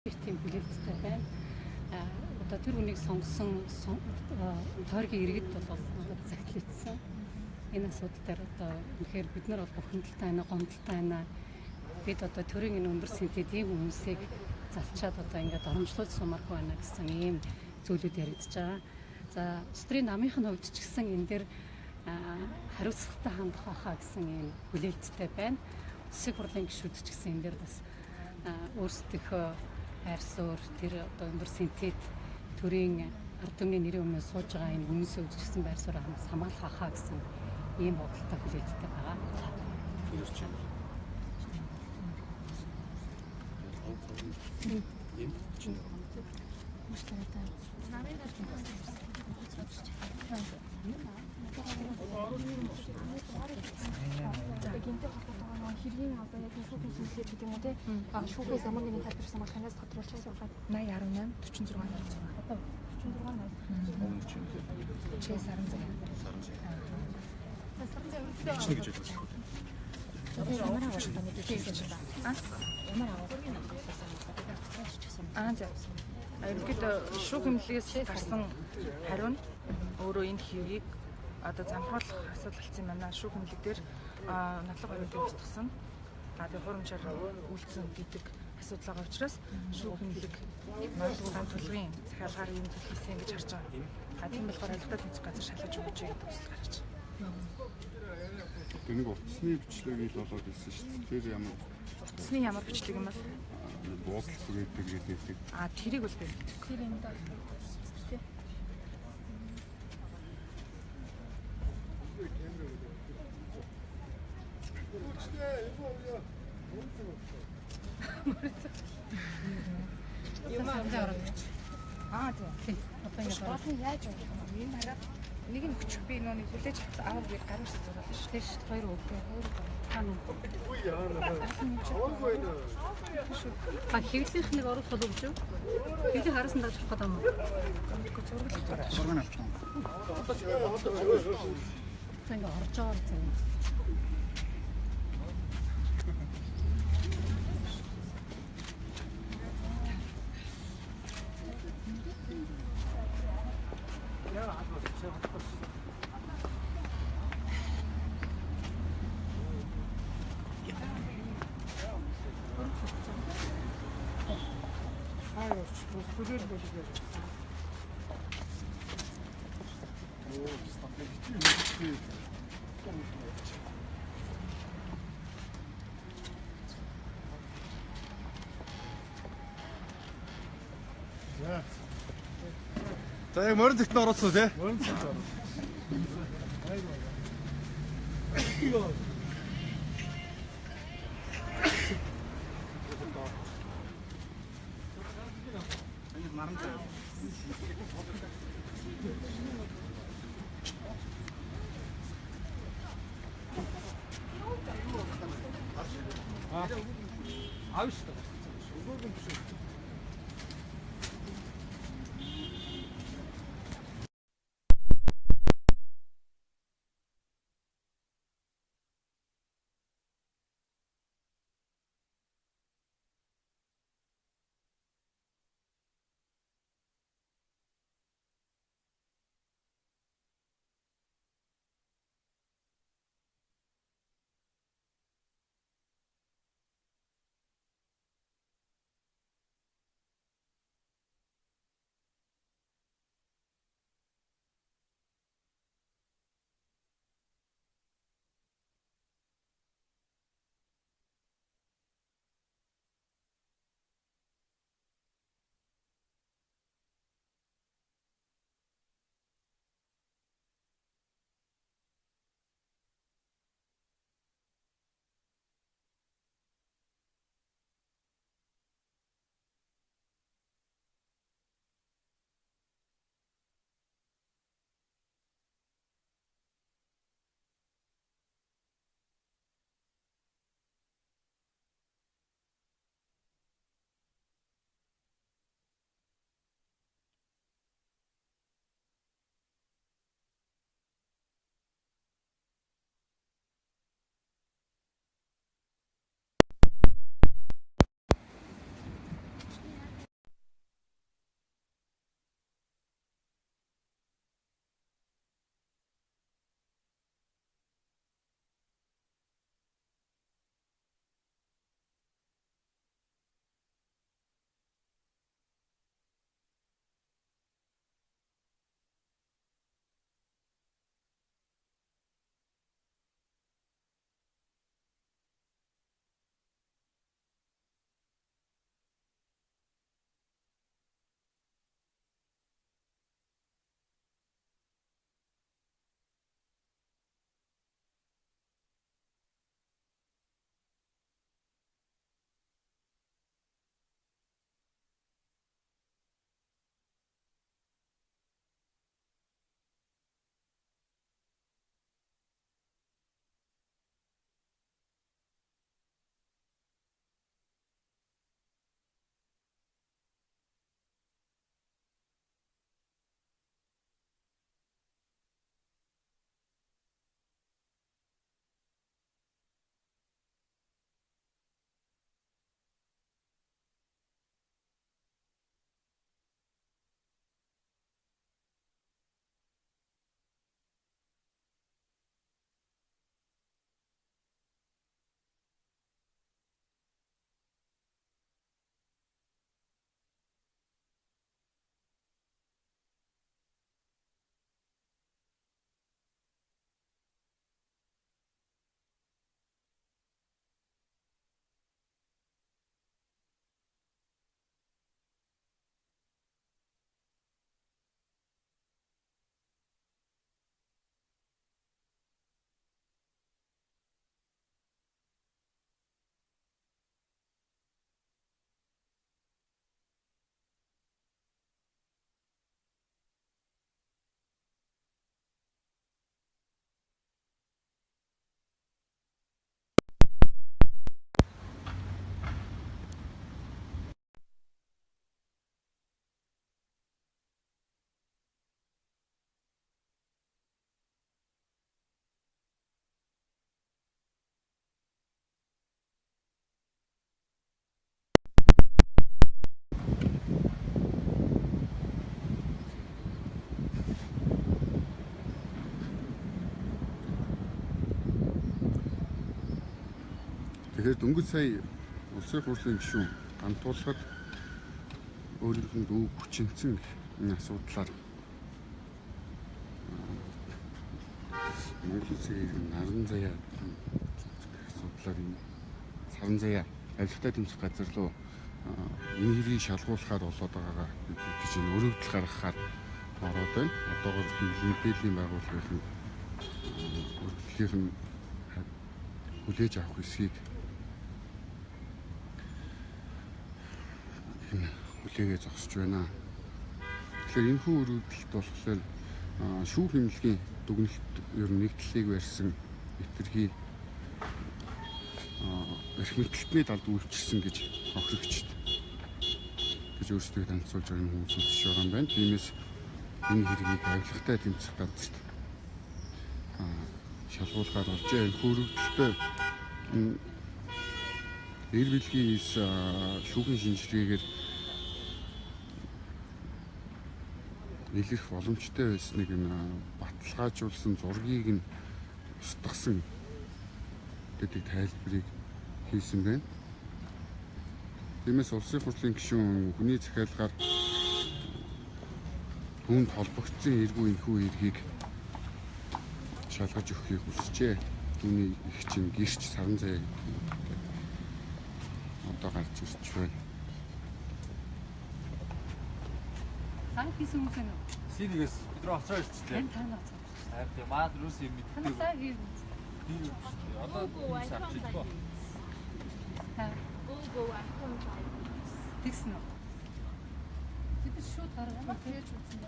тийм хүлээлттэй байна. Одоо тэр үнийг сонгосон тойргийн иргэд бол надад захиалсан. Энэ асуудал дээр одоо үнэхээр бид нар бол бухимдалтай байна, гомдолтой байна. Бид одоо төрийн энэ өндөр сэнтедийн хүмүүсийг залчаад одоо ингээд оромжлуулж сумааргүй байна гэсэн ийм зүйлүүд яригдж байгаа. За, Өстрийн намынхын хувьд ч гэсэн энэ дээр хариуцлагатай хандах байхаа гэсэн ийм хүлээлттэй байна. Улсын хурлын гишүүд ч гэсэн энэ дээр бас өөрсдийнхөө байр суурь тэр одоо өндөр сэнтед төрийн ард түмний нэрийн өмнө сууж байгаа энэ хүмүүсийн үзчихсэн байр суурь хамгаалах байхаа гэсэн ийм бодолтой хүлээлттэй байгаа. Хэргийн одоо яг шүүхийн хэллэг гэдэг юм уу те шүүхээс ямар нэгэн тайлбарсан бол танаас тодруулж асуухад 80 18 46 46 Чи гэж бодож Ерөнхийдөө шүүх хэмнэлээс гарсан хариу нь өөрөө энэ хэвийг одоо замхруулах асуудал болсон юм байна. Шүүх хэмнэлэг дээр нотлого баримтыг устгасан. Тэгээ хуримчаар үйлдсэн гэдэг асуудал байгаа учраас шүүх хэмнэлэг магадгүй гам тулгын захиалгаар юм төлөвлөсөн гэж харж байгаа. Тийм болохоор албатай тэнцэх газар шалгаж өгч гэдэг төсөл гарч байна. Тэнийг утасны бичлэгийг болоод хэлсэн шүү дээ. Тэр ямар утасны ямар бичлэг юм бол буудлах гэдэг. Тэрийг бол би. тэр энэ даа Тийм. Одоо ингээд Яаж юм хараад нэг нь өчөх би нөөний хүлээж авах гээд гаруй зураад шүү дээ. хоёр өгөө. Хаана? Хэвлийнх нэг оруулах бол өгч юу? Хэвлийг хараасан дагж авах гэдэг юм уу? Сургана авчихсан. Ингээ орж байгаа юм. За яг морин зэгтэн оролцсон тий? Морин зэгтэн оролцсон. Тэгэхээр дөнгөж сая улсын хурлын гишүүн хамтуулахад өөрийнхөө өв хүчинцэн энэ асуудлаар Монгол Улсын наран заяа асуудлаар энэ саран заяа авилгатай тэмцэх газар руу энэ хэргийг шалгуулахаар болоод байгаагаа гэж энэ өргөдөл гаргахаар ороод байна. Одоогоор мэдээллийн байгууллагын өргөдлийнх нь хүлээж авах хэсгийг хүлээгээ зогсож байна. Тэгэхээр энэ хүү өргөдөлт болохоор шүүх хэмнэлгийн дүгнэлт ер нь нэгдлийг барьсан этерхий эрх мэдэлтний талд үйлчилсэн гэж хохирогчд гэж өөрсдөө танилцуулж байгаа хүмүүс үлдэж байгаа юм байна. Тиймээс энэ хэргийг авилгатай тэмцэх газарт шалгуулахаар болж байгаа. Энэ хөрөгдөлтөй эр билгийн шүүхийн шинжилгээгээр илэрх боломжтой байсныг энэ баталгаажуулсан зургийг нь устгасан гэдэг тайлбарыг хийсэн байна. Тиймээс улсын хурлын гишүүн хүний захиалгаар түүнд холбогдсон эргүү энэхүү эргийг шалгаж өгөхийг хүсжээ. Түүний их чинь гэрч саран заяа одоо гарч ирж байна. Сайн хийсэн юм байна уу? Синигээс бид рүү авчраа ирчихлээ. Тань танаа цаа. Харин маад рүүс юм мэддэг. Сайн хийв. Одоо авчихгүй. Тэгсэн үү? Бид шууд гаргана гэж үзсэн.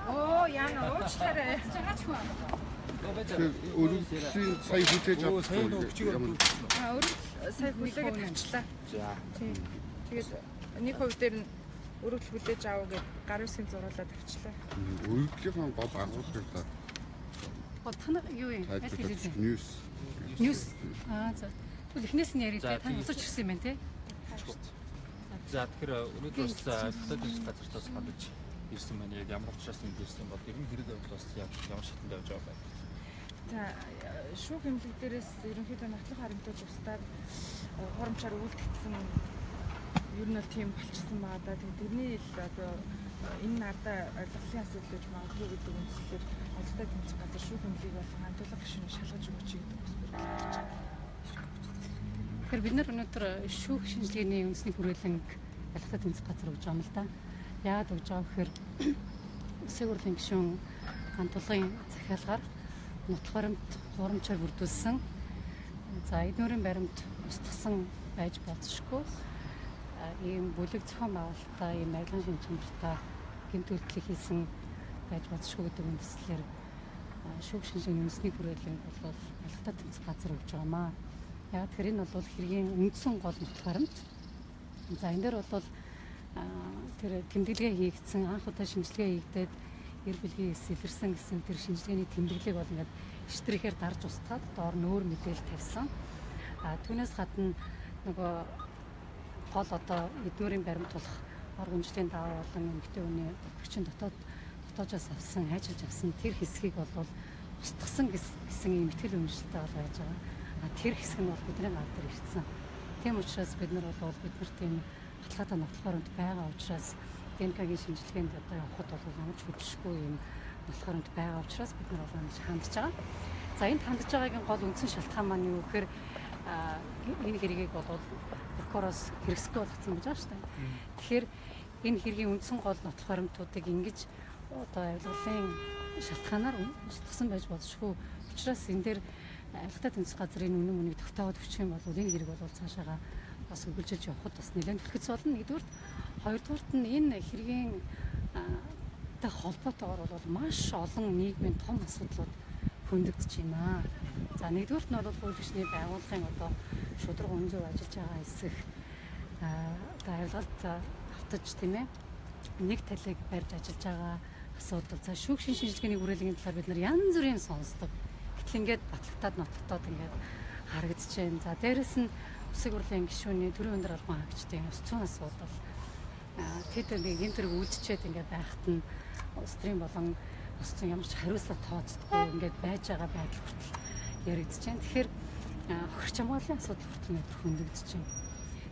Оо яна уучлаарай. Чагаач хөө. Өргөдлийн сая хүлээж авсан. Өргөдөл сая хүлээгээд тавьчлаа. За. Тэгээд нэг хувь дээр нь өргөдөл хүлээж аав гэж гар үсгийн зуруулаад тавьчлаа. Өргөдлийн гол агуулгыг та Танаа юу юм? ньюс. Ньюс. За. Тэгвэл эхнээс нь ярилээ. Та уцаж ирсэн юм байна те? За тэгэхээр өнөөдөр бас авилгатай тэмцэх газартаас хандаж ирсэн байна. Яг ямар учраас энд ирсэн бол ер нь хэрэг явдлаас ямар шатанд явж байгаа байна. За шүүх хэмжлэг дээрээс ерөнхийдөө нотлох харамтууд устдаад хоромчаар үйлдэгдсэн ер нь тийм болчихсон байгаа да. Тэгээд тэрний л одоо энэ надаа ойлгохын асуудал гэж магадгүй гэдэг үндслээр авилгатай тэмцэх газар шүүх хэмжлэгийг бол хамтуулах гишүүн шалгаж өгч гэдэг үсгээр байна. Тэгэхээр бид нар өнөөдөр шүүх шинжилгээний үндэсний хүрээлэнг авилгатай тэмцэх газар өгж байгаа юм л да. Яагаад өгж байгаа вэхээр улсын хурлын гишүүн хамтлагын захиалгаар нотлох баримт хурамчаар бүрдүүлсэн. За эднүрийн баримт устгасан байж болзошгүй. Ийм бүлэг зохион байгуулалтаа, ийм арилгын шинжилгээтэй гэмт үйлдэл хийсэн байж болзошгүй гэдэг үндслээр шүүх шинжилгээний үндэсний хүрээлэнг бол авилгатай тэмцэх газар өгж байгаамаа. Яг тэр энэ бол хэргийн үндсэн гол нотлох баримт. За энэ дээр бол тэр тэмдэглэгээ хийгдсэн анх удаа шинжилгээ хийгдээд эр билгийн илэрсэн гэсэн тэр шинжилгээний тэмдэглэгийг бол ингээд иштрихээр дарж устгаад доор нь өөр мэдээлэл тавьсан. Түүнээс гадна нөгөө гол одоо эднүрийн баримт болох ор гүнжлийн даваа болон эмэгтэй хүний өгчин дотоодоос авсан хайчилж авсан тэр хэсгийг бол устгасан гэсэн ийм итгэл үнэмшилтэй бол байж байгаа. Тэр хэсэг нь бол бидний гар дээр ирсэн. Тийм учраас бид нар бол биднэрт энэ баталгаатай нотлох баримт байгаа учраас ДНК-гийн шинжилгээнд одоо явахад бол ямар ч хөдөлшгүй юм нотлох баримт байгаа учраас бид нар бол ингэж хандж байгаа. За энд хандж байгаагийн гол үндсэн шалтгаан маань юу гэхээр энэ хэргийг бол прокуроос хэрэгсэхгүй болгоцсон гэж байна шүү дээ. Тэгэхээр энэ хэргийн үндсэн гол нотлох баримтуудыг ингэж одоо авилгалын шалтгаанаар устгасан байж болзошгүй. Учираас энэ дээр авилгатай тэмцэх газрын үнэн мөнийг тогтоогод өгчих юм бол энэ хэрэг бол цаашаага бас үргэлжилж явахад бас нэлээд хэрэгц болно. Нэгдүгээр, хоёрдугаарт нь энэ хэргийн тай холбоотойгоор бол маш олон нийгмийн том асуудлууд хөндөгдөж байна. За нэгдүгээрт нь бол хууль ёсны байгууллагын одоо шударга үнэн зөв ажиллаж байгаа хэсэг одоо авилгалд автаж тийм ээ нэг талыг барьж ажиллаж байгаа асуудал. За шүүх шинжилгээний хүрээлэнгийн талаар бид нар янз бүрийн сонсдог. Гэтэл ингээд батлагтаад нотогдоод ингээд харагдаж байна. За дээрэс нь улсын хурлын гишүүний төрийн өндөр албан хаагчдын ёс зүйн асуудал. Тэд нэг юм төрөг үлдчихэд ингээд байхад нь улс төрийн болон босцсон ямар ч хариуцлага тооцдоггүй ингээд байж байгаа байдал хүртэл яригдж байна. Тэгэхээр хөрч хамгааллын асуудал хүртэл нэр хөндөгдөж байна.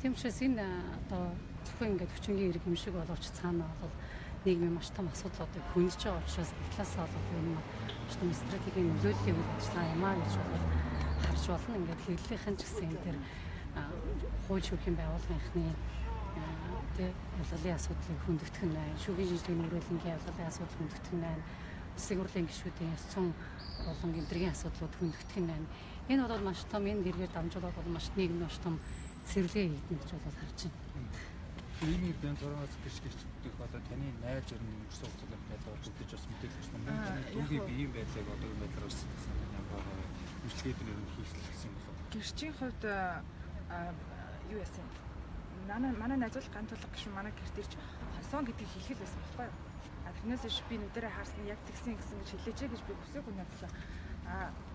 Тийм учраас энэ одоо зөвхөн ингээд хүчингийн эрг юм шиг боловч цаана бол нийгмийн маш том асуудлуудыг хөндөж байгаа учраас талаасаа бол энэ маш том стратегийн нөлөөллийн үйл ажиллагаа юм аа гэж бол харж болно. Ингээд хэвлэлийнхэн ч гэсэн энэ төр хууль шүүхийн байгууллагынхны ялгалын асуудлыг хөндөгдөх нь байна. Шүүхийн шинжилгээний өрөөлөнгийн ялгалын асуудал хөндөгдөх нь байна. Улсын хурлын гишүүдийн ёс зүйн болон гэмтрийн асуудлууд хөндөгдөх нь байна. Энэ бол маш том энэ гэргээр дамжуулаад бол маш нийгэм маш том цэвэрлэгээ хийгдэнэ гэж бол харж байна. Ийм иргэн зургаас гэрч бүтэх одоо таны найз ер нь өрсөн хугацаанд байлгаж үзэж бас мэдээлэл өгсөн юм байна. Түүний биеийн байдлыг одоо энэ байдлаар өссөн ямар үйлчлэгээд ер нь хийлгэсэн юм болов. Гэрчийн хувьд юу яасан? Манай найзууд ганц тулга гişүн манай гэрт ирж хонсон гэдгийг хэлэх байсан байхгүй юу? Тэрнээс биш би нүдэрээ харсан яг тэгсэн гэсэн гэж хэлээч гэж би хүсээгүй надад.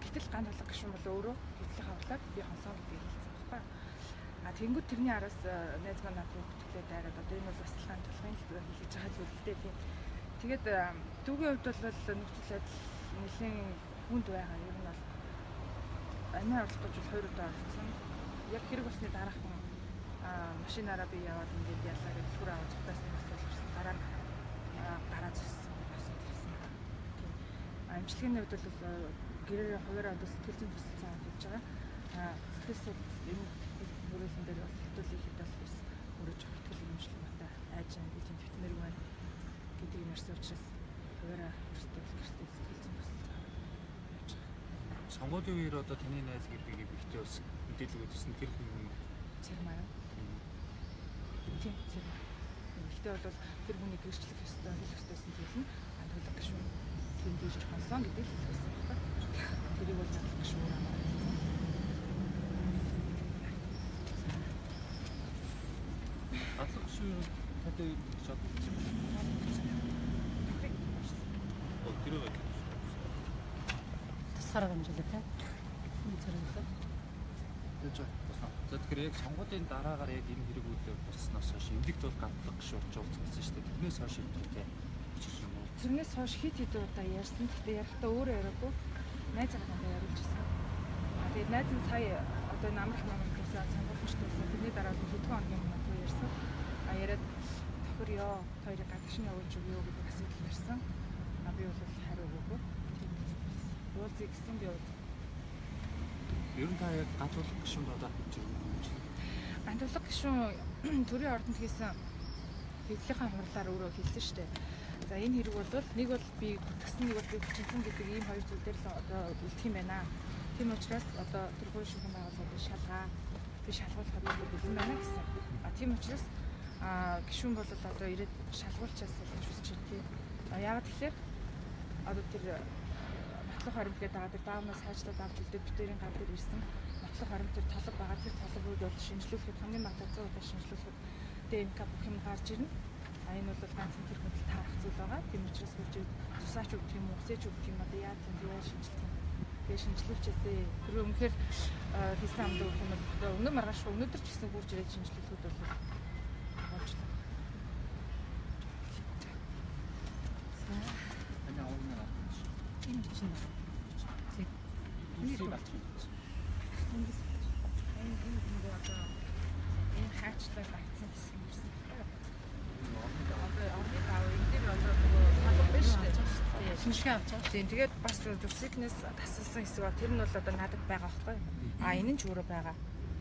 Гэтэл ганц тулга гişүн бол өөрөө хэвлэх хавлаад би хонсон гэдгийг хэлсэн байхгүй юу? Тэнгүүд тэрний араас найз маань надад бүтгэлээ дайраад одоо энэ бол бас ганц тулгын хэлж байгаа зүйл л дээ. Тэгээд дүүгийн хувьд бол нөхцөл байдал нэлийн хүнд байгаа. Ер нь бол амиа орлох гэж 2 удаа орсон. Яг хэрэг усны дараахан машинаараа би яваад ингээд яллаа гэж түр аваад цутаас нэг асуулт ирсэн. Дараа нь гараа зүссэн асуулт ирсэн. Тийм. Амжилтгийн хувьд бол гэрээ хуваараа одоо сэтгэл зүйн төсөл цаана хийж байгаа. Сэтгэл суд энэ өрөөлөн дээр бол хэвтүүлэх хэд бол бас өөрөө жоох ихтгэл юмшлаг батаа айж байгаа гэж төвтмэр байна гэдэг юм ярьсан учраас хуваараа өөрсдөө гэртээ сэтгэл зүйн төсөл цаана явж байгаа. Сонгуулийн үеэр одоо таны найз гэдгийг бихтэй бас мэдээлэл өгсөн тэр хүн Цэрмаа. Тийм цэрмаа. Гэхдээ бол тэр хүний гэрчлэх ёстой хэл ёстойсэн зүйл нь тулга гişүн тийм дийж хонсон гэдэг л хэлсэн байна. Тэрийг бол тулга гişүн Атлах гişүн одоо чад үзсэн. Тэр үү? Тусгаараа хэмжүүлээ те. Энэ зэрэг. За тэгэхээр яг сонгуулийн дараагаар яг энэ хэрэгүүдээр болсноос хойш эвлэгт бол ганцлаг гişүрч уулзсан шүү дээ. Тэрнээс хойш эвлэгтэй бичиж юм уу? Тэрнээс хойш хит удаа ярьсан. Гэхдээ ярихдаа өөрөө яриаггүй. Найз захтай яриулжсэн. Тэгээд найз нь сая одоо намрах гэсэн сонгуульчдээс тэрний дараа хэдхэн хоногийн өмнө ярьсан. Яриад тохир ёо хоёрыг гадагш нь явуулж өгөө гэдэг асуудал ярьсан. Би бол хариу өгөөгүй. Уулзъя гэсэн би Ер нь та яг ганцлаг гişүнд одоо хийж байгаа юм чи. Ганцлаг гişүн төрийн ордонд хийсэн хэвлэлийн хурлаар өөрөө хэлсэн шүү дээ. За энэ хэрэг бол нэг бол би бүтгсэн, нэг бол би хүчинсэн гэдэг ийм хоёр зүйл дээр л одоо үлдэх юм байна. Тийм учраас одоо тэр хоёр шүүхэн байгууллагыг шалгаа. Би шалгуулахад үлдэх юм байна гэсэн. Тийм учраас гişүн бол одоо ирээд шалгуулчаас гэж хүсэж байна. Яагаад тэгэхээр одоо тэр Нотлох харимт гэдэг байгаа тэр даамнаас хайчлаад авч үлдээд битэрийн гал дээр ирсэн. Нотлох харимт тэр толгой байгаа тэр толгойг бол шинжлүүлэхэд хамгийн бага 100 удаа шинжлүүлэхэд ДНК бүх юм гарч ирнэ. Энэ бол ганцхан тэр хөдөл таарах зүйл байгаа. Тийм учраас үрж тусаач өгөх юм уу, хүсэж өгөх юм одоо яа тийм шинжилдэг юм. Тэгээ шинжлүүлчихээсээ тэр өмнөхөр хийсэн амд өгөх юм бол өнөө маргааш өнөөдөр ч гэсэн хурж ирээд шинжлүүлэхэд бол болж байна. Энэ чинь Юусын бат. энэ хаачлаа багцсан гэсэн юм шиг байна. Одоо таав энэ дээр одоо салбар биш үү? Шинжлэх авч байгаа. Тийм тэгээд бас зүсэгнээс тасалсан хэсэг ба тэр нь бол одоо надад байгаа байхгүй. Энэ нь ч өөрөө байгаа.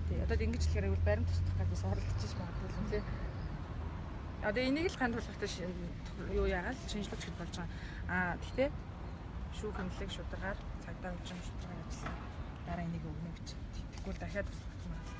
Тий одоо ингэж хэлэхээр бол баримт тусдах гэдээс оролдож магадгүй юм тий. Одоо энийг л ганд тулахтай юу яагаад шинжлүүлж хэд болж байгаа. Гэхдээ шүүх хэмнэлэг шударгаар цагдаа хүчин шударгаар ажилласан. Дараа энийг өгнө гэж. Тэгвэл дахиад тусах юм байна.